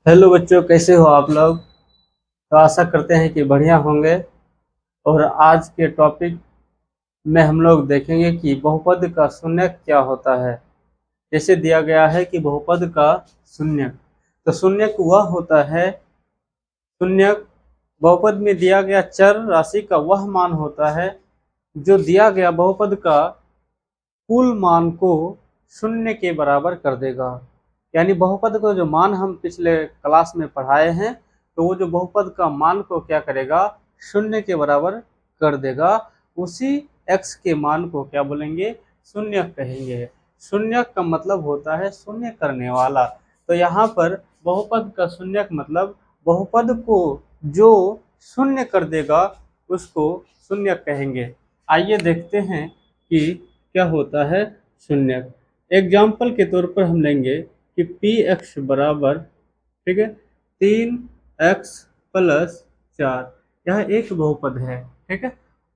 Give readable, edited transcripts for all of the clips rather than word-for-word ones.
Hello बच्चों, कैसे हो आप लोग। तो आशा करते हैं कि बढ़िया होंगे। और आज के टॉपिक में हम लोग देखेंगे कि बहुपद का शून्यक क्या होता है। जैसे दिया गया है कि बहुपद का शून्यक, तो शून्यक वह होता है, शून्यक बहुपद में दिया गया चर राशि का वह मान होता है जो दिया गया बहुपद का कुल मान को शून्य के बराबर कर देगा। यानी बहुपद का जो मान हम पिछले क्लास में पढ़ाए हैं, तो वो जो बहुपद का मान को क्या करेगा, शून्य के बराबर कर देगा। उसी x के मान को क्या बोलेंगे, शून्य कहेंगे। शून्य का मतलब होता है शून्य करने वाला। तो यहाँ पर बहुपद का शून्यक मतलब बहुपद को जो शून्य कर देगा उसको शून्य कहेंगे। आइए देखते हैं कि क्या होता है शून्यक। एग्जाम्पल के तौर पर हम लेंगे कि पी एक्स बराबर, ठीक है, 3x+4, यह एक बहुपद है। ठीक है,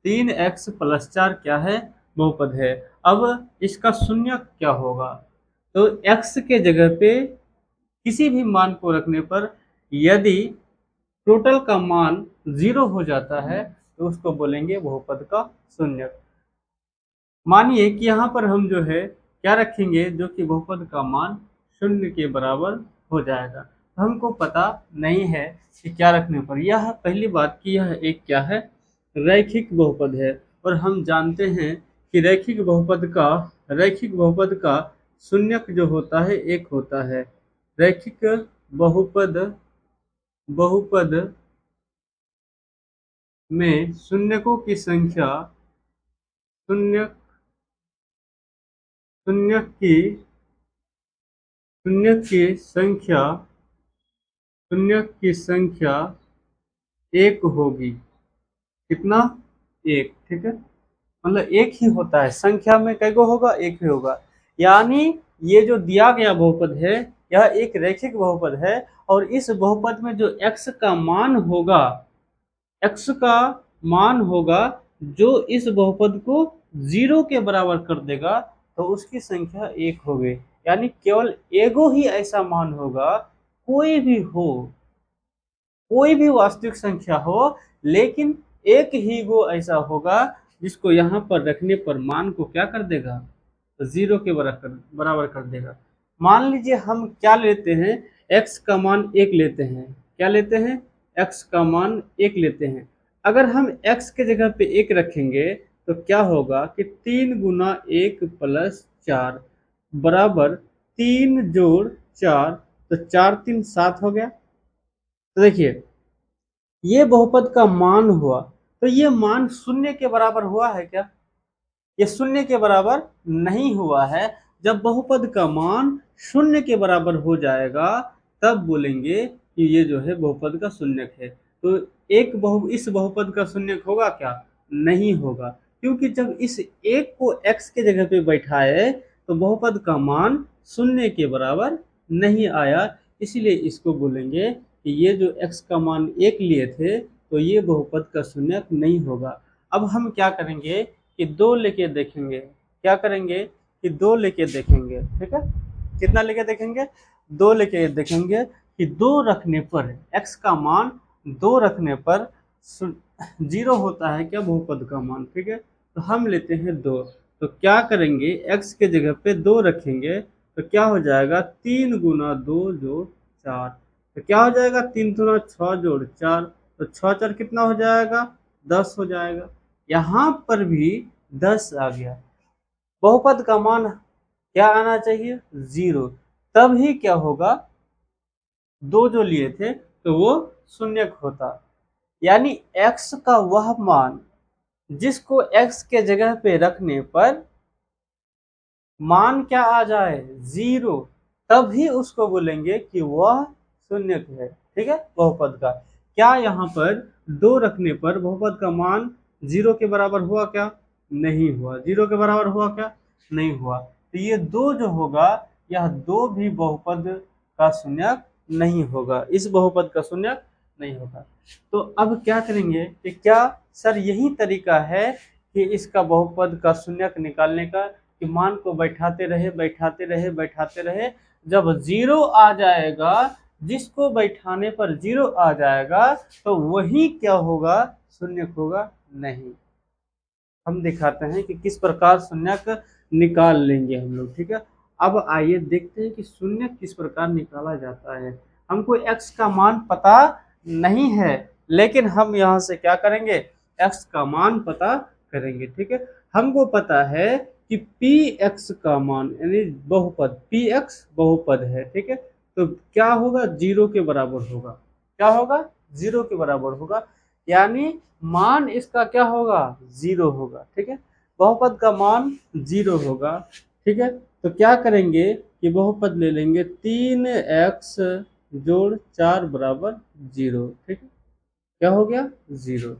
3x+4 क्या है, बहुपद है। अब इसका शून्यक क्या होगा, तो x के जगह पे किसी भी मान को रखने पर यदि टोटल का मान 0 हो जाता है तो उसको बोलेंगे बहुपद का शून्यक। मानिए कि यहाँ पर हम जो है क्या रखेंगे, जो कि बहुपद का मान शून्य के बराबर हो जाएगा। हमको पता नहीं है कि क्या रखने पर। यह पहली बात कि यह एक क्या है, रैखिक बहुपद है। और हम जानते हैं कि रैखिक बहुपद का शून्यक जो होता है एक होता है। रैखिक बहुपद बहुपद में शून्यकों की संख्या शून्य शून्यक की शून्यक की संख्या शून्यक की संख्या एक होगी। कितना, एक। ठीक है, मतलब एक ही होता है, संख्या में कई गो होगा, एक ही होगा। यानी ये जो दिया गया बहुपद है यह एक रैखिक बहुपद है। और इस बहुपद में जो x का मान होगा जो इस बहुपद को 0 के बराबर कर देगा, तो उसकी संख्या एक होगी। यानी केवल एगो ही ऐसा मान होगा, कोई भी हो, कोई भी वास्तविक संख्या हो, लेकिन एक ही गो ऐसा होगा जिसको यहाँ पर रखने पर मान को क्या कर देगा, तो 0 के बराबर कर देगा। मान लीजिए हम क्या लेते हैं, x का मान एक लेते हैं। क्या लेते हैं, x का मान एक लेते हैं। अगर हम x के जगह पे एक रखेंगे तो क्या होगा कि 3 × 1 + 4 बराबर 3 + 4, तो 4×3 = 7 हो गया। तो देखिए, ये बहुपद का मान हुआ, तो ये मान शून्य के बराबर हुआ है क्या, ये शून्य के बराबर नहीं हुआ है। जब बहुपद का मान शून्य के बराबर हो जाएगा तब बोलेंगे कि ये जो है बहुपद का शून्यक है। तो इस बहुपद का शून्यक होगा क्या, नहीं होगा, क्योंकि जब इस एक को x के जगह पे बैठाए तो बहुपद का मान शून्य के बराबर नहीं आया। इसलिए इसको बोलेंगे कि ये जो x का मान एक लिए थे तो ये बहुपद का शून्यक नहीं होगा। अब हम क्या करेंगे कि दो लेके देखेंगे। क्या करेंगे कि दो लेके देखेंगे। ठीक है, कितना लेके देखेंगे, दो लेके देखेंगे कि दो रखने पर x का मान दो रखने पर 0 होता है क्या, बहुपद का मान। ठीक है, तो हम लेते हैं दो। तो क्या करेंगे, x के जगह पे दो रखेंगे तो क्या हो जाएगा, 3 × 2 = 4। तो क्या हो जाएगा, 3×3 = 6 + 4, तो 6×4 कितना हो जाएगा, 10 हो जाएगा। यहाँ पर भी 10 आ गया। बहुपद का मान क्या आना चाहिए, 0, तब ही क्या होगा, दो जो लिए थे तो वो शून्यक होता। यानी x का वह मान जिसको x के जगह पे रखने पर मान क्या आ जाए, 0, तभी उसको बोलेंगे कि वह शून्यक है। ठीक है, बहुपद का। क्या यहाँ पर दो रखने पर बहुपद का मान 0 के बराबर हुआ क्या, नहीं हुआ। 0 के बराबर हुआ क्या, नहीं हुआ। तो ये दो जो होगा, यह दो भी बहुपद का शून्यक नहीं होगा, इस बहुपद का शून्यक नहीं होगा। तो अब क्या करेंगे कि क्या सर यही तरीका है कि इसका बहुपद का शून्यक निकालने का, कि मान को बैठाते रहे, जब 0 आ जाएगा जिसको बैठाने पर 0 आ जाएगा तो वही क्या होगा, शून्यक होगा नहीं। हम दिखाते हैं कि किस प्रकार शून्यक निकाल लेंगे हम लोग, ठीक है। अब आइए देखते हैं कि शून्यक किस प्रकार निकाला जाता है। हमको x का मान पता नहीं है, लेकिन हम यहाँ से क्या करेंगे, x का मान पता करेंगे, ठीक है। हमको पता है कि px का मान यानी बहुपद px बहुपद है, ठीक है। तो क्या होगा, 0 के बराबर होगा। क्या होगा, 0 के बराबर होगा, यानी मान इसका क्या होगा, 0 होगा, ठीक है। बहुपद का मान 0 होगा, ठीक है। तो क्या करेंगे कि बहुपद ले लेंगे 3x जोड़ 4 बराबर 0, ठीक है। क्या हो गया, 0,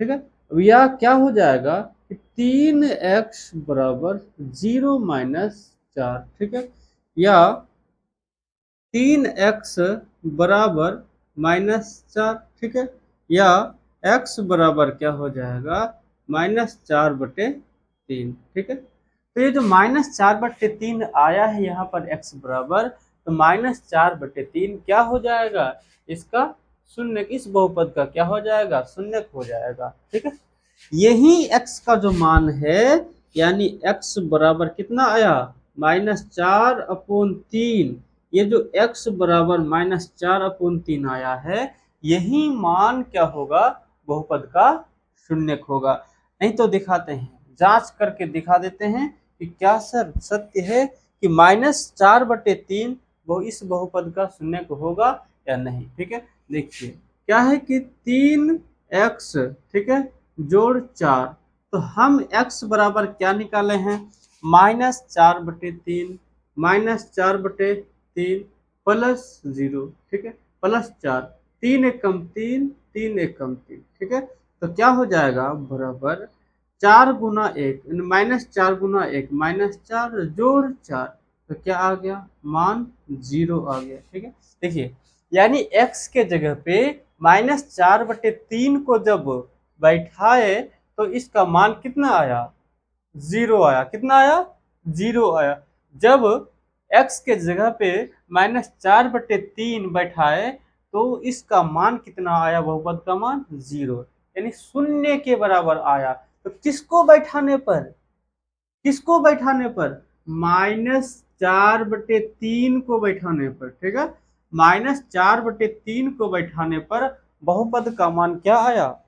ठीक है। अब यह क्या हो जाएगा कि 3x बराबर 0 माइनस 4, ठीक है। या 3x बराबर -4, ठीक है। या x बराबर क्या हो जाएगा, -4/3, ठीक है। तो ये जो -4/3 आया है यहाँ पर x बराबर, तो -4/3 क्या हो जाएगा, इसका शून्य, इस बहुपद का क्या हो जाएगा, शून्यक हो जाएगा, ठीक है। यही x का जो मान है, यानी x बराबर कितना आया, -4/3। ये जो x बराबर -4/3 आया है, यही मान क्या होगा, बहुपद का शून्यक होगा। नहीं तो दिखाते हैं, जांच करके दिखा देते हैं कि क्या सर सत्य है कि -4/3 वो इस बहुपद का शून्यक होगा या नहीं, ठीक है। देखिए क्या है कि 3x, ठीक है, जोड़ 4, तो हम x बराबर क्या निकाले हैं, -4/3, -4/3 प्लस 0, ठीक है, प्लस 4, 3 एकम 3, 3 एकम 3, ठीक है। तो क्या हो जाएगा, बराबर 4 गुना 1, -4 गुना 1 -4 जोड़ 4, तो क्या आ गया, मान 0 आ गया, ठीक है। देखिए यानी x के जगह पे -4/3 को जब बैठाए तो इसका मान कितना आया, 0 आया। कितना आया, 0 आया। जब x के जगह पे -4/3 बैठाए तो इसका मान कितना आया, बहुपद का मान 0, यानी शून्य के बराबर आया। तो किसको बैठाने पर, किसको बैठाने पर, -4/3 को बैठाने पर, ठीक है। -4/3 को बैठाने पर बहुपद का मान क्या आया,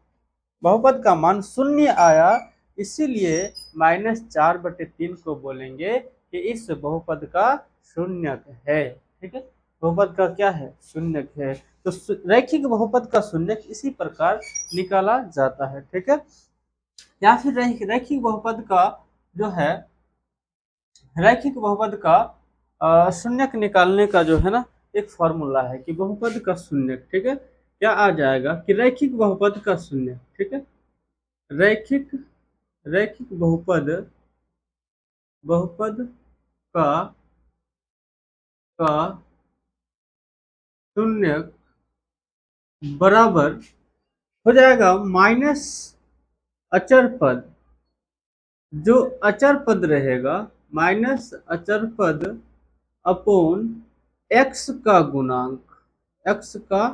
बहुपद का मान 0 आया। इसीलिए -4/3 को बोलेंगे कि इस बहुपद का शून्यक है, ठीक है। बहुपद का क्या है, शून्यक है। तो रैखिक बहुपद का शून्यक इसी प्रकार निकाला जाता है, ठीक है। या फिर रैखिक बहुपद का जो है, रैखिक बहुपद का शून्यक निकालने का जो है ना, एक फॉर्मूला है कि बहुपद का शून्यक, ठीक है, क्या आ जाएगा कि रैखिक बहुपद का शून्यक, ठीक है, रैखिक रैखिक बहुपद बहुपद का का शून्यक बराबर हो जाएगा माइनस अचर पद, जो अचर पद रहेगा माइनस अचर पद अपॉन x का गुणांक, x का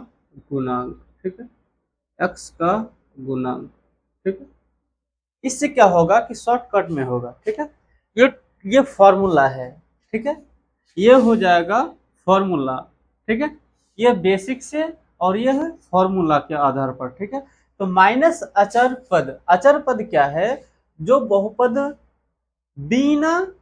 गुणांक, ठीक है, x का गुणांक, ठीक है। इससे क्या होगा कि शॉर्टकट में होगा, ठीक है। ये फॉर्मूला है, ठीक है, ये हो जाएगा फॉर्मूला, ठीक है। ये बेसिक से और ये है फॉर्मूला के आधार पर, ठीक है। तो माइनस अचर पद क्या है, जो बहुपद बिना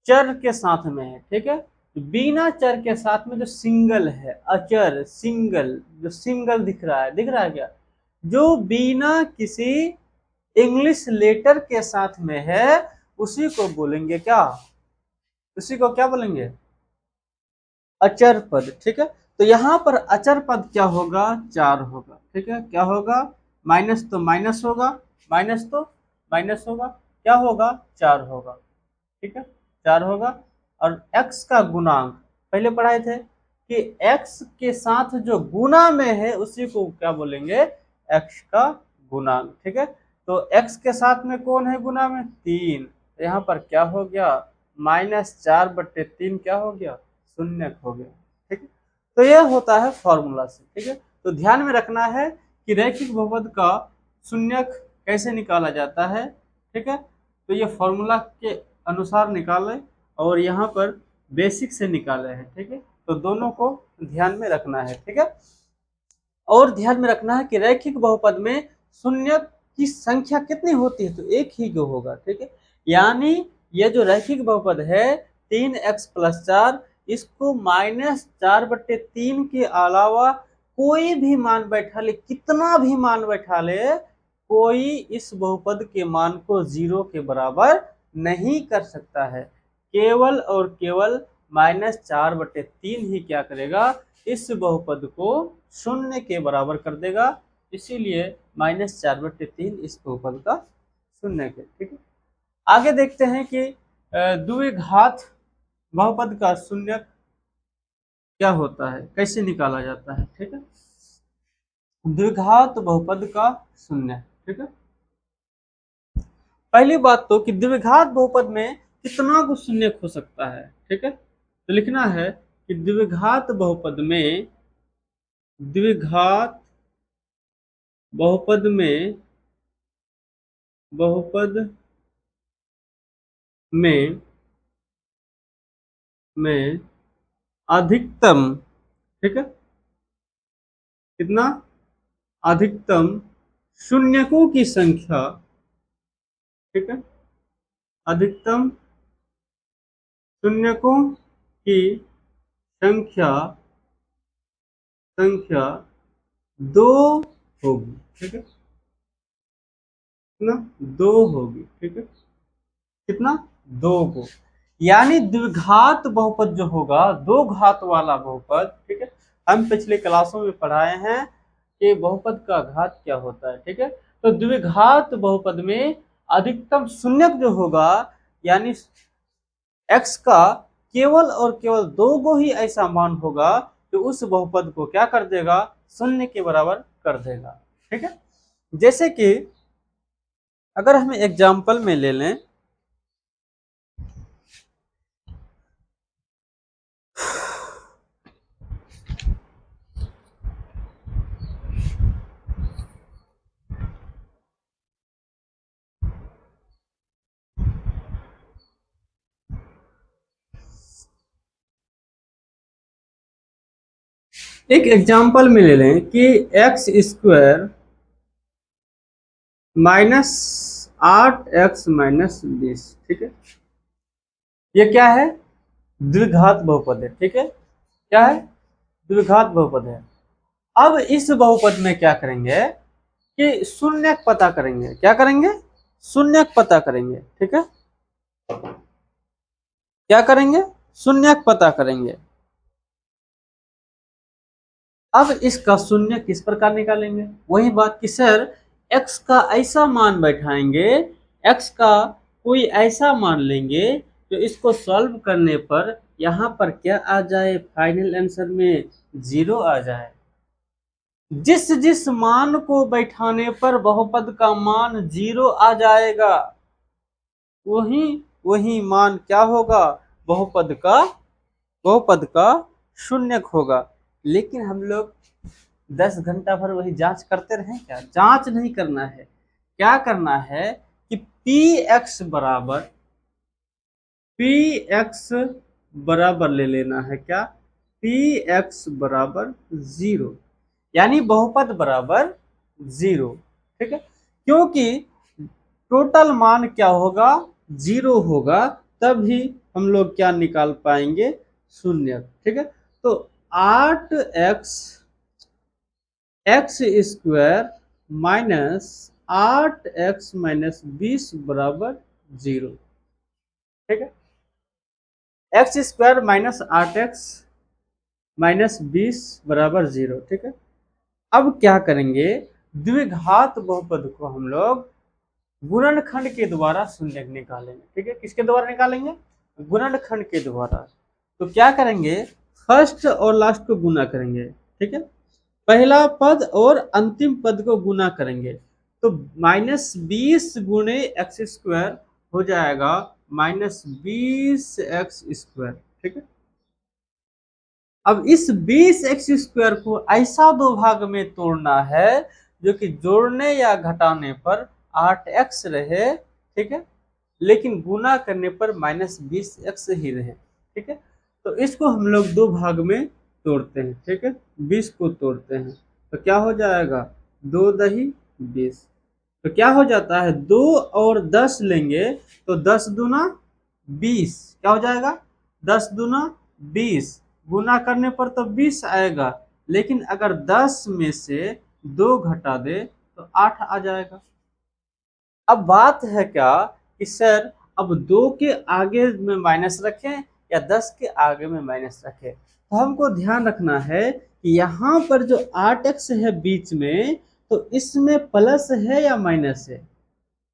चर के साथ में है, ठीक है। बिना चर के साथ में जो सिंगल है, अचर सिंगल, जो सिंगल दिख रहा है, दिख रहा है क्या, जो बिना किसी इंग्लिश लेटर के साथ में है, उसी को बोलेंगे क्या, उसी को क्या बोलेंगे, अचर पद, ठीक है। तो यहाँ पर अचर पद क्या होगा, 4 होगा, ठीक है। क्या होगा, माइनस तो माइनस होगा, माइनस तो माइनस होगा, क्या होगा, 4 होगा, ठीक है, 4 होगा। और x का गुणांक पहले पढ़ाए थे कि x के साथ जो गुना में है उसी को क्या बोलेंगे, x का गुणांक, ठीक है। तो x के साथ में कौन है गुना में, 3, यहाँ पर क्या हो गया, -4/3 क्या हो गया, शून्यक हो गया, ठीक है। तो यह होता है फॉर्मूला से, ठीक है। तो ध्यान में रखना है कि रैखिक बहुपद का शून्यक कैसे निकाला जाता है, ठीक है। तो ये फॉर्मूला के अनुसार निकालें और यहाँ पर बेसिक से निकाले हैं, ठीक है। तो दोनों को ध्यान में रखना है, ठीक है। और ध्यान में रखना है कि रैखिक बहुपद में शून्य की संख्या कितनी होती है, तो एक ही जो होगा, ठीक है। यानी ये जो रैखिक बहुपद है 3x+4, इसको -4/3 के अलावा कोई भी मान बैठा ले, कितना भी मान बैठा ले, कोई इस बहुपद के मान को 0 के बराबर नहीं कर सकता है। केवल और केवल -4/3 ही क्या करेगा, इस बहुपद को शून्य के बराबर कर देगा। इसीलिए -4/3 इस बहुपद का शून्य है, ठीक है। आगे देखते हैं कि द्विघात बहुपद का शून्य क्या होता है, कैसे निकाला जाता है, ठीक है। द्विघात बहुपद का शून्य, ठीक है। पहली बात तो कि द्विघात बहुपद में कितना को शून्य हो सकता है, ठीक है। तो लिखना है कि द्विघात बहुपद में बहुपद में अधिकतम, ठीक है, कितना, अधिकतम शून्यकों की संख्या, ठीक है, अधिकतम शून्यकों की संख्या 2 होगी, ठीक है, कितना, 2 होगी, ठीक है, कितना, 2 को। यानी द्विघात बहुपद जो होगा, दो घात वाला बहुपद, ठीक है। हम पिछले क्लासों में पढ़ाए हैं कि बहुपद का घात क्या होता है, ठीक है। तो द्विघात बहुपद में अधिकतम शून्यक जो होगा, यानी x का केवल और केवल 2 गो ही ऐसा मान होगा तो उस बहुपद को क्या कर देगा, शून्य के बराबर कर देगा, ठीक है। जैसे कि अगर हम एग्जाम्पल में ले लें, एक एग्जाम्पल में ले लें कि x² -8x - 20, ठीक है। ये क्या है, द्विघात बहुपद है, ठीक है। क्या है, द्विघात बहुपद है। अब इस बहुपद में क्या करेंगे कि शून्यक पता करेंगे, क्या करेंगे, शून्यक पता करेंगे, ठीक है। क्या करेंगे, शून्यक पता करेंगे। अब इसका शून्य किस प्रकार निकालेंगे, वही बात कि सर x का ऐसा मान बैठाएंगे, x का कोई ऐसा मान लेंगे तो इसको सॉल्व करने पर यहाँ पर क्या आ जाए, फाइनल आंसर में 0 आ जाए। जिस जिस मान को बैठाने पर बहुपद का मान 0 आ जाएगा, वही मान क्या होगा, बहुपद का शून्यक होगा। लेकिन हम लोग 10 घंटा भर वही जांच करते रहें क्या, जांच नहीं करना है। क्या करना है कि px बराबर ले लेना है, क्या, px बराबर 0, यानी बहुपद बराबर 0, ठीक है। क्योंकि टोटल मान क्या होगा, 0 होगा, तभी हम लोग क्या निकाल पाएंगे, शून्य, ठीक है। तो 8x² -8x - 20 बराबर 0, ठीक है। x² -8x - 20 बराबर 0, ठीक है। अब क्या करेंगे, द्विघात बहुपद को हम लोग गुणनखंड के द्वारा शून्य निकालेंगे, ठीक है। किसके द्वारा निकालेंगे, गुणनखंड के द्वारा। तो क्या करेंगे, फर्स्ट और लास्ट को गुना करेंगे, ठीक है। पहला पद और अंतिम पद को गुना करेंगे तो -20 गुणे x² हो जाएगा -20x², ठीक है। अब इस 20x² को ऐसा दो भाग में तोड़ना है जो कि जोड़ने या घटाने पर 8x रहे, ठीक है, लेकिन गुना करने पर -20x ही रहे, ठीक है। तो इसको हम लोग दो भाग में तोड़ते हैं, ठीक है, 20 को तोड़ते हैं तो क्या हो जाएगा, 2 दही 20। तो क्या हो जाता है, 2 और 10 लेंगे तो 10 दूना 20, क्या हो जाएगा, 10 दूना 20, गुना करने पर तो 20 आएगा, लेकिन अगर 10 में से 2 घटा दे तो 8 आ जाएगा। अब बात है क्या कि सर अब 2 के आगे में माइनस रखें या 10 के आगे में माइनस रखें, तो हमको ध्यान रखना है कि यहाँ पर जो 8x है बीच में, तो इसमें प्लस है या माइनस है,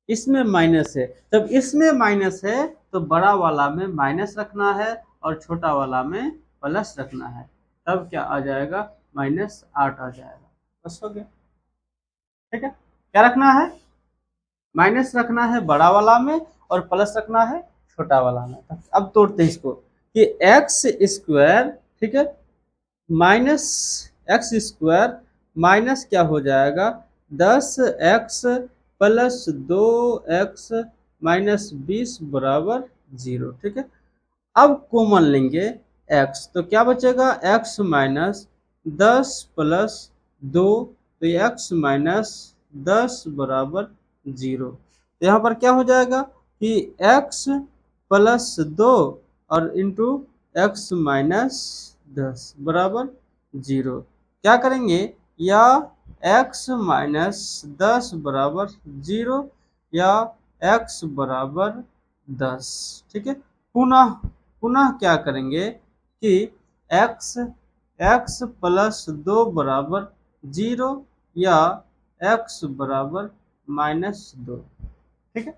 इसमें माइनस है। जब इसमें माइनस है तो बड़ा वाला में माइनस रखना है और छोटा वाला में प्लस रखना है, तब क्या आ जाएगा, -8 आ जाएगा। बस हो गया, ठीक है। क्या रखना है, माइनस रखना है बड़ा वाला में और प्लस रखना है छोटा वाला में। अब तोड़ते हैं इसको कि x², ठीक है, -x² माइनस क्या हो जाएगा, 10x प्लस 2x माइनस 20 बराबर 0, ठीक है। अब कॉमन लेंगे x, तो क्या बचेगा, x माइनस 10 प्लस 2, तो x माइनस 10 बराबर 0। तो यहाँ पर क्या हो जाएगा कि x प्लस 2 और इंटू x माइनस 10 बराबर 0। क्या करेंगे, या x माइनस 10 बराबर 0 या x बराबर 10, ठीक है। पुनः पुनः क्या करेंगे कि x प्लस 2 बराबर 0 या x बराबर -2, ठीक है।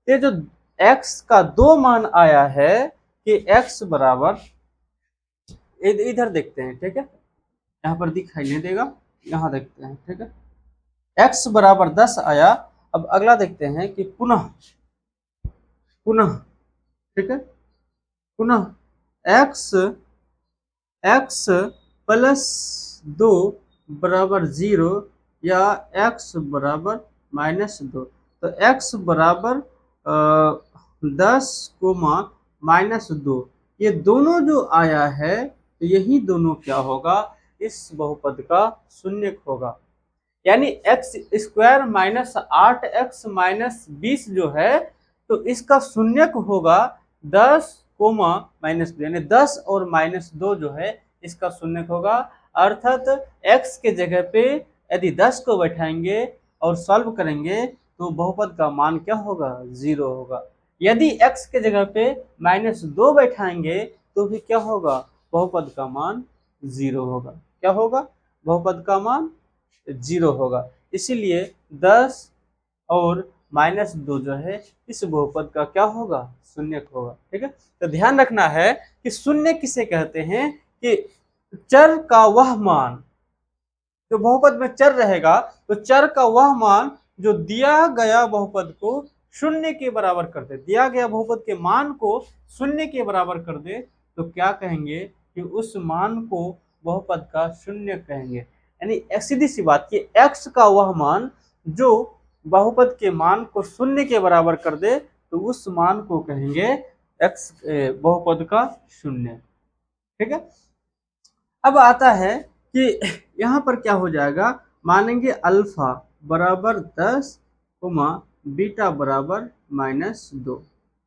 ये जो x का दो मान आया है कि x बराबर, इधर देखते हैं, ठीक है, यहाँ पर दिखाई नहीं देगा, यहाँ देखते हैं, ठीक है, x बराबर 10 आया। अब अगला देखते हैं कि पुनः पुनः, ठीक है, पुनः x प्लस 2 बराबर 0 या x बराबर -2। तो x बराबर 10 कोमा -2, ये दोनों जो आया है तो यही दोनों क्या होगा, इस बहुपद का शून्यक होगा। यानी x² माइनस 8x माइनस 20 जो है, तो इसका शून्यक होगा 10 कोमा -2, यानी 10 और -2 जो है इसका शून्यक होगा। अर्थात x के जगह पे यदि 10 को बैठाएंगे और सॉल्व करेंगे तो बहुपद का मान क्या होगा, 0 होगा। यदि x के जगह पे -2 बैठाएंगे तो भी क्या होगा, बहुपद का मान 0 होगा। क्या होगा, बहुपद का मान 0 होगा। इसीलिए 10 और -2 जो है इस बहुपद का क्या होगा, शून्यक होगा, ठीक है। तो ध्यान रखना है कि शून्य किसे कहते हैं, कि चर का वह मान, जो बहुपद में चर रहेगा तो चर का वह मान जो दिया गया बहुपद को शून्य के बराबर कर दे, दिया गया बहुपद के मान को शून्य के बराबर कर दे, तो क्या कहेंगे कि उस मान को बहुपद का शून्य कहेंगे। यानी सीधी सी बात कि x का वह मान जो बहुपद के मान को शून्य के बराबर कर दे, तो उस मान को कहेंगे x बहुपद का शून्य, ठीक है। अब आता है कि यहाँ पर क्या हो जाएगा, मानेंगे अल्फा बराबर 10 कोमा बीटा बराबर -2,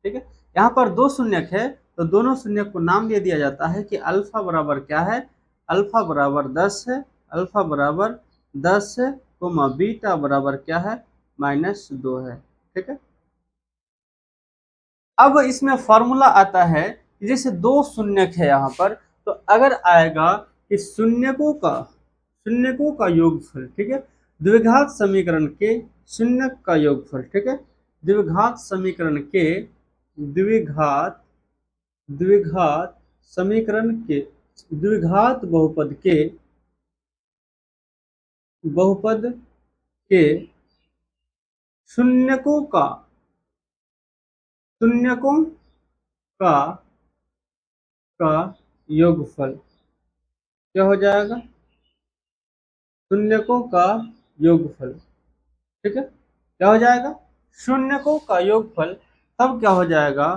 ठीक है। यहाँ पर दो शून्यक है तो दोनों शून्यक को नाम दे दिया जाता है कि अल्फा बराबर क्या है, अल्फा बराबर 10 है, अल्फा बराबर 10 है कोमा बीटा बराबर क्या है, -2 है, ठीक है। अब इसमें फॉर्मूला आता है कि जैसे दो शून्यक है यहाँ पर, तो अगर आएगा कि शून्यकों का योगफल, ठीक है, द्विघात समीकरण के शून्यक का योगफल, ठीक है, द्विघात समीकरण के द्विघात द्विघात समीकरण के द्विघात बहुपद के शून्यकों का शून्यकों का का योगफल, क्या हो जाएगा, शून्यकों का योगफल। ठीक है, क्या हो जाएगा, शून्यकों का योगफल। तब क्या हो जाएगा,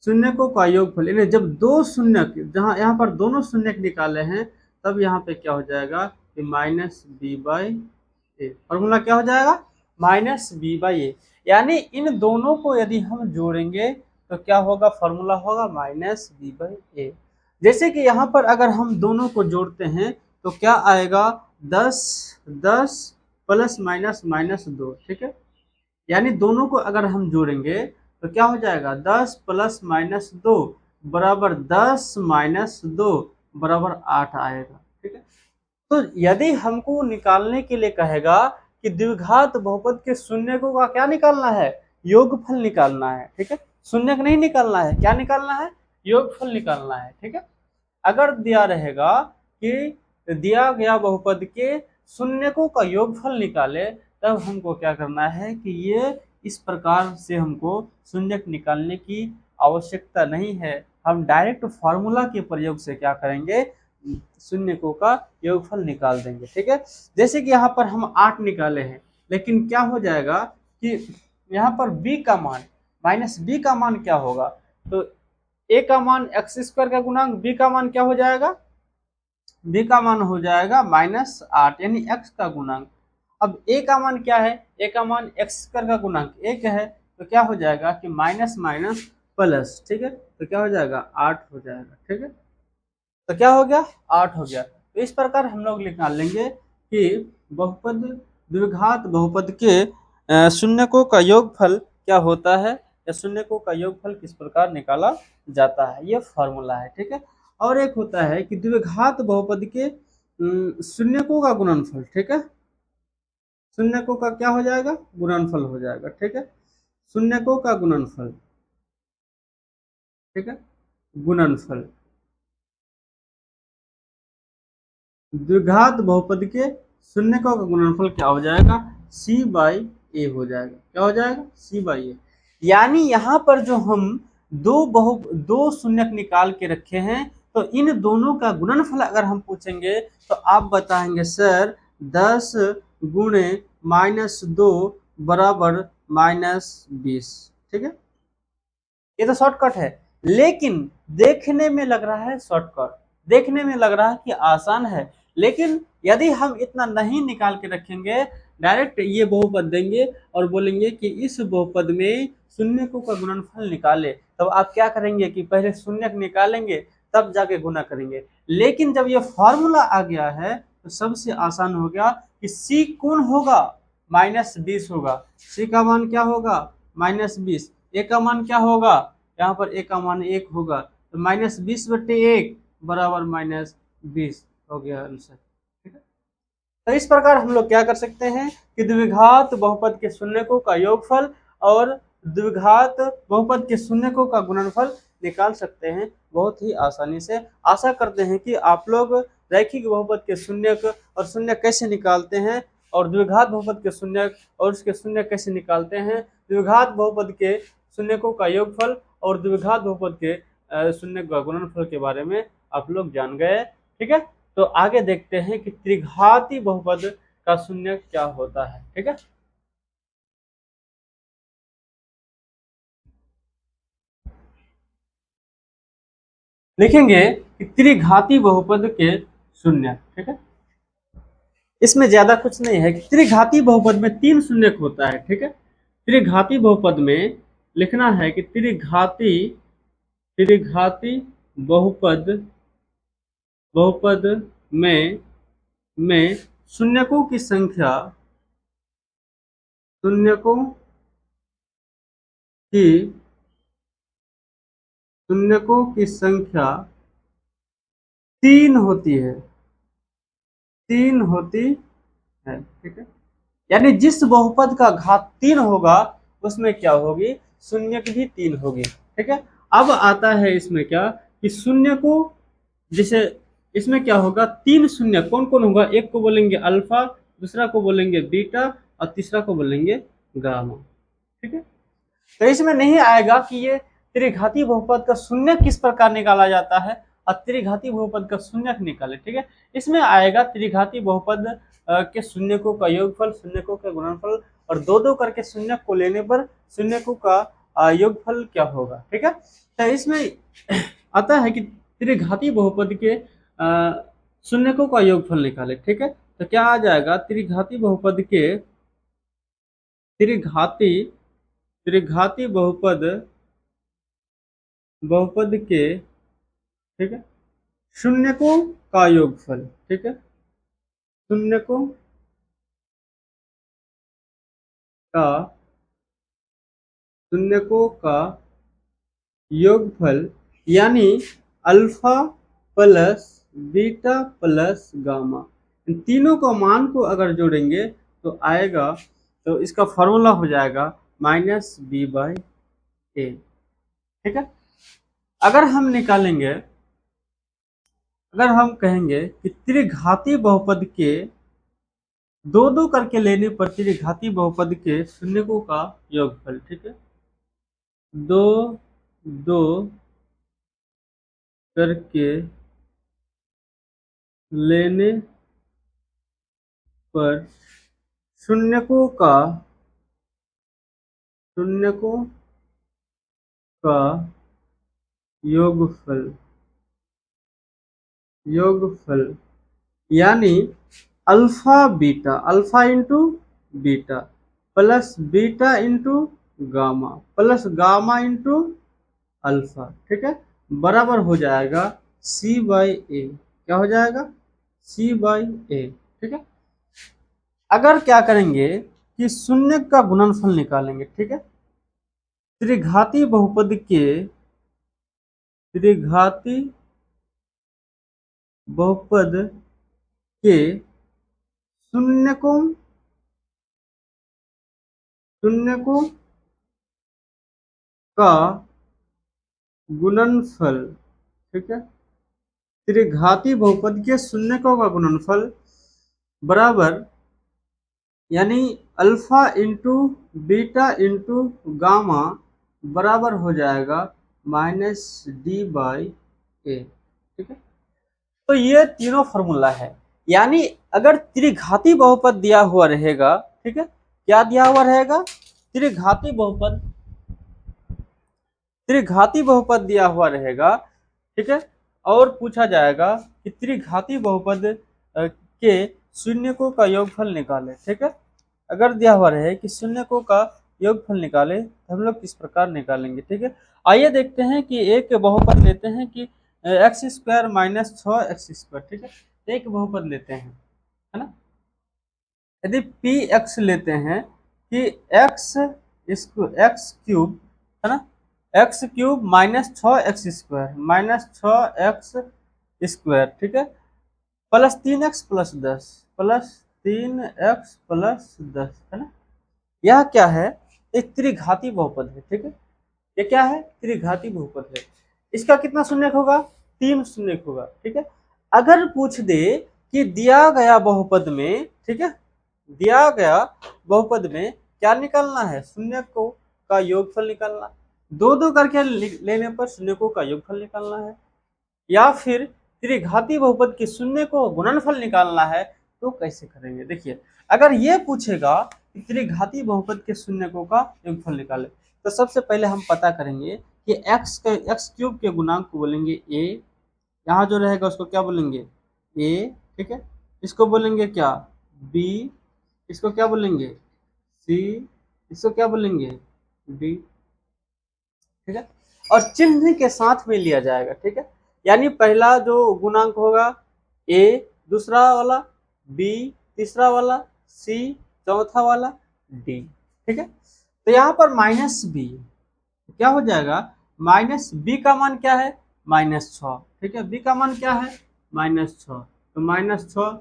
शून्यकों का योगफल, यानी जब दो शून्यक, जहां यहाँ पर दोनों शून्यक निकाले हैं, तब यहाँ पे क्या हो जाएगा कि minus B by A. Formula क्या हो जाएगा, माइनस बी बाई ए। यानी इन दोनों को यदि हम जोड़ेंगे तो क्या होगा, फॉर्मूला होगा माइनस बी बाई ए। जैसे कि यहाँ पर अगर हम दोनों को जोड़ते हैं तो क्या आएगा, 10 10 प्लस माइनस माइनस 2। ठीक है, यानी दोनों को अगर हम जोड़ेंगे तो क्या हो जाएगा, 10 प्लस माइनस 2 बराबर 10 माइनस 2 बराबर 8 आएगा। ठीक है, तो यदि हमको निकालने के लिए कहेगा कि द्विघात बहुपद के शून्यकों का क्या निकालना है, योगफल निकालना है। ठीक है, शून्यक नहीं निकालना है, क्या निकालना है, योगफल निकालना है। ठीक है, अगर दिया रहेगा कि दिया गया बहुपद के शून्यकों का योगफल निकाले, तब हमको क्या करना है कि ये इस प्रकार से हमको शून्यक निकालने की आवश्यकता नहीं है। हम डायरेक्ट फार्मूला के प्रयोग से क्या करेंगे, शून्यकों का योगफल निकाल देंगे। ठीक है, जैसे कि यहाँ पर हम 8 निकाले हैं, लेकिन क्या हो जाएगा कि यहाँ पर b का मान माइनस बी का मान क्या होगा, तो a का मान एक्स स्क्वायर का गुणांक, b का मान क्या हो जाएगा, b का मान हो जाएगा -8 यानी x का गुणांक। अब a का मान क्या है, a का मान एक्स स्क्वायर का गुणांक 1 है, तो क्या हो जाएगा कि माइनस माइनस प्लस। ठीक है, तो क्या हो जाएगा, 8 हो जाएगा। ठीक है, तो क्या हो गया, 8 हो गया। तो इस प्रकार हम लोग निकाल लेंगे कि बहुपद, द्विघात बहुपद के शून्यकों का योगफल क्या होता है, या शून्यकों का योगफल किस प्रकार निकाला जाता है, ये फॉर्मूला है। ठीक है, और एक होता है कि द्विघात बहुपद के शून्यकों का गुणनफल। ठीक है, शून्यकों का क्या हो जाएगा, गुणनफल हो जाएगा। ठीक है, शून्यकों का गुणनफल। ठीक है, गुणनफल द्विघात बहुपद के शून्यकों का गुणनफल क्या हो जाएगा, c बाई ए हो जाएगा। क्या हो जाएगा, c बाई ए। यानी यहाँ पर जो हम दो शून्यक निकाल के रखे हैं, तो इन दोनों का गुणनफल अगर हम पूछेंगे तो आप बताएंगे सर 10 गुणे -2 बराबर -20। ठीक है, ये तो शॉर्टकट है, लेकिन देखने में लग रहा है शॉर्टकट, देखने में लग रहा है कि आसान है, लेकिन यदि हम इतना नहीं निकाल के रखेंगे, डायरेक्ट ये बहुपद देंगे और बोलेंगे कि इस बहुपद में शून्यकों का गुणनफल निकाले, तब आप क्या करेंगे कि पहले शून्यक निकालेंगे तब जाके गुना करेंगे। लेकिन जब ये फॉर्मूला आ गया है तो सबसे आसान हो गया कि सी कौन होगा, -20 होगा। सी का मान क्या होगा, -20। ए का मान क्या होगा, यहाँ पर ए का मान 1 होगा, तो -20/1 बराबर -20 हो गया आंसर। ठीक है, तो इस प्रकार हम लोग क्या कर सकते हैं कि द्विघात बहुपद के शून्यकों का योगफल और द्विघात बहुपद के शून्यकों का गुणनफल निकाल सकते हैं बहुत ही आसानी से। आशा करते हैं कि आप लोग रैखिक बहुपद के शून्यक और शून्य कैसे निकालते हैं, और द्विघात बहुपद के शून्यक और उसके शून्य कैसे निकालते हैं, द्विघात बहुपद के शून्यकों का योगफल और द्विघात बहुपद के शून्य का गुणनफल के बारे में आप लोग जान गए। ठीक है, तो आगे देखते हैं कि त्रिघाती बहुपद का शून्य क्या होता है। ठीक है, लिखेंगे कि त्रिघाती बहुपद के शून्य। ठीक है, इसमें ज्यादा कुछ नहीं है कि त्रिघाती बहुपद में 3 शून्यक होता है। ठीक है, त्रिघाती बहुपद में लिखना है कि त्रिघाती त्रिघाती बहुपद बहुपद में शून्यकों की संख्या, शून्यकों की शून्यकों की संख्या 3 होती है, 3 होती है। ठीक है, यानी जिस बहुपद का घात 3 होगा उसमें क्या होगी, शून्यक भी 3 होगी। ठीक है, अब आता है इसमें क्या कि शून्य को, जैसे इसमें क्या होगा, 3 शून्य कौन कौन होगा, एक को बोलेंगे अल्फा, दूसरा को बोलेंगे बीटा और तीसरा को बोलेंगे गामा। ठीक है, तो इसमें नहीं आएगा कि ये त्रिघाती बहुपद का शून्य किस प्रकार निकाला जाता है, और त्रिघाती बहुपद का शून्यक निकालें। ठीक है, इसमें आएगा त्रिघाती बहुपद के शून्यकों का योगफल, शून्यकों का गुणनफल, और दो दो करके शून्यक को लेने पर शून्यकों का योगफल क्या होगा। ठीक है, तो इसमें आता है कि त्रिघाती बहुपद के शून्यकों का योगफल निकाले। ठीक है, तो क्या आ जाएगा, त्रिघाती बहुपद के त्रिघाती त्रिघाती बहुपद के, ठीक है, शून्यकों का योगफल। ठीक है, शून्यकों का शून्यकों का योगफल यानी alpha plus beta plus gamma, इन तीनों को मान को अगर जोड़ेंगे तो आएगा, तो इसका फॉर्मूला हो जाएगा -b/a। ठीक है, अगर हम निकालेंगे, अगर हम कहेंगे कि त्रिघाती बहुपद के दो दो करके लेने पर त्रिघाती बहुपद के शून्यकों का योगफल। ठीक है, दो दो करके लेने पर शून्यकों का योगफल यानी alpha into beta plus beta into gamma plus gamma into alpha. ठीक है, बराबर हो जाएगा c/a। क्या हो जाएगा, c/a। ठीक है, अगर क्या करेंगे कि शून्य का गुणनफल निकालेंगे। ठीक है, त्रिघाती बहुपद के त्रिघाती बहुपद के शून्यकों का गुणनफल। ठीक है, त्रिघाती बहुपद के शून्यकों का गुणनफल बराबर यानी alpha into beta into gamma बराबर हो जाएगा -d/a। ठीक है, तो ये तीनों फॉर्मूला है। यानी अगर त्रिघाती बहुपद दिया हुआ रहेगा, ठीक है, क्या दिया हुआ रहेगा, त्रिघाती बहुपद दिया हुआ रहेगा। ठीक है, और पूछा जाएगा कि त्रिघाती बहुपद के शून्यकों का योगफल निकाले। ठीक है, अगर दिया हुआ रहे कि शून्यकों का योगफल निकाले तो हम लोग किस प्रकार निकालेंगे। ठीक है, आइए देखते हैं कि एक बहुपद लेते हैं कि x² - 6x²। ठीक है, एक बहुपद लेते हैं, है ना, यदि px लेते हैं कि x क्यूब, है ना, x क्यूब -6x², ठीक है, प्लस 3x प्लस 10 है ना, यह क्या है, एक त्रिघाती बहुपद है। ठीक है, ये क्या है, त्रिघाती बहुपद है। इसका कितना शून्यक होगा, 3 शून्यक होगा। ठीक है, अगर पूछ दे कि दिया गया बहुपद में, ठीक है, दिया गया बहुपद में क्या निकालना है, शून्यकों का योगफल निकालना, दो दो करके लेने पर शून्यकों का योगफल निकालना है, या फिर त्रिघाती बहुपद के शून्य को गुणनफल निकालना है, तो कैसे करेंगे। देखिए, अगर ये पूछेगा कि त्रिघाती बहुपद के शून्यकों का योगफल निकाले, तो सबसे पहले हम पता करेंगे कि x क्यूब के गुणांक को बोलेंगे a, यहाँ जो रहेगा उसको क्या बोलेंगे a। ठीक है, इसको बोलेंगे क्या b, इसको क्या बोलेंगे c, इसको क्या बोलेंगे d। ठीक है, और चिन्ह के साथ में लिया जाएगा। ठीक है, यानी पहला जो गुणांक होगा a, दूसरा वाला b, तीसरा वाला c, चौथा वाला d। ठीक है, तो यहाँ पर -b क्या हो जाएगा, -b का मान क्या है, -6। ठीक है, b का मान क्या है, -6, तो -6।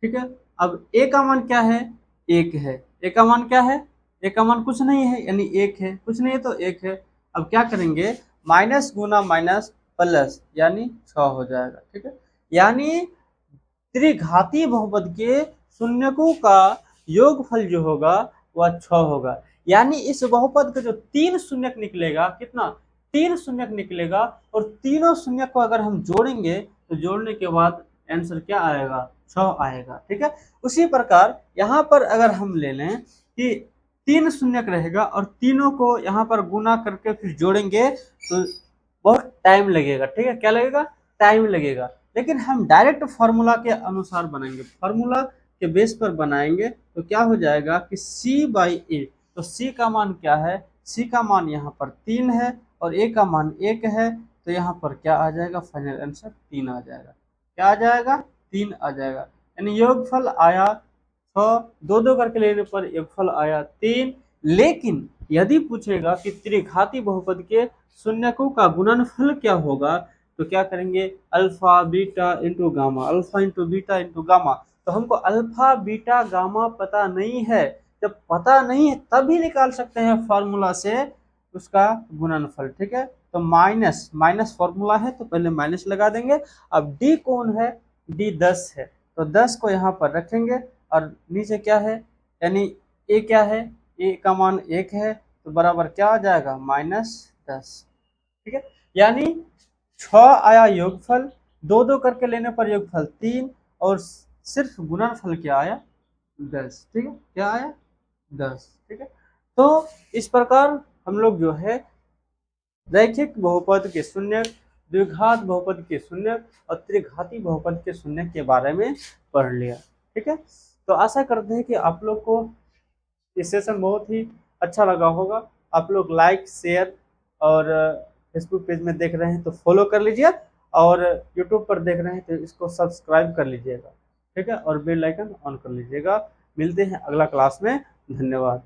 ठीक है, अब a का मान क्या है, 1 है, a का मान क्या है, a का मान कुछ नहीं है यानी 1 है, कुछ नहीं है तो 1 है। अब क्या करेंगे, माइनस गुना माइनस प्लस यानी 6 हो जाएगा। ठीक है, यानी त्रिघाती बहुपद के शून्यकों का योगफल जो होगा वह 6 होगा। यानी इस बहुपद का जो 3 शून्यक निकलेगा, कितना, 3 शून्यक निकलेगा और तीनों शून्यक को अगर हम जोड़ेंगे तो जोड़ने के बाद आंसर क्या आएगा, 6 आएगा। ठीक है, उसी प्रकार यहाँ पर अगर हम ले लें कि 3 शून्यक रहेगा और तीनों को यहाँ पर गुना करके फिर जोड़ेंगे तो बहुत टाइम लगेगा। ठीक है, क्या लगेगा, टाइम लगेगा। लेकिन हम डायरेक्ट फार्मूला के अनुसार बनाएंगे, फार्मूला के बेस पर बनाएंगे तो क्या हो जाएगा कि c/a, तो c का मान क्या है, c का मान यहाँ पर 3 है और a का मान 1 है, तो यहाँ पर क्या आ जाएगा, फाइनल आंसर 3 आ जाएगा। क्या आ जाएगा, 3 आ जाएगा। यानी योगफल आया 6, 2 करके लेने पर योगफल आया 3। लेकिन यदि पूछेगा कि त्रिघाती बहुपद के शून्यकों का गुणनफल क्या होगा, तो क्या करेंगे, alpha beta into gamma, alpha into beta into gamma. तो हमको अल्फा बीटा गामा पता नहीं है, जब पता नहीं है तभी निकाल सकते हैं फार्मूला से उसका गुणनफल। ठीक है, तो माइनस माइनस फॉर्मूला है तो पहले माइनस लगा देंगे। अब डी कौन है, डी 10 है, तो 10 को यहाँ पर रखेंगे और नीचे क्या है, यानी ए क्या है, ए का मान 1 है, तो बराबर क्या आ जाएगा, -10। ठीक है, यानी 6 आया योगफल, 2 करके लेने पर योगफल 3 और सिर्फ गुणनफल क्या आया, 10। ठीक है, क्या आया, 10। ठीक है, तो इस प्रकार हम लोग जो है रैखिक बहुपद के शून्यक, द्विघात बहुपद के शून्यक और त्रिघाती बहुपद के शून्यक के बारे में पढ़ लिया। ठीक है, तो आशा करते हैं कि आप लोग को ये सेशन बहुत ही अच्छा लगा होगा। आप लोग लाइक, शेयर और फेसबुक पेज में देख रहे हैं तो फॉलो कर लीजिए और यूट्यूब पर देख रहे हैं तो इसको सब्सक्राइब कर लीजिएगा। ठीक है, और बेल आइकन ऑन कर लीजिएगा। मिलते हैं अगला क्लास में, धन्यवाद।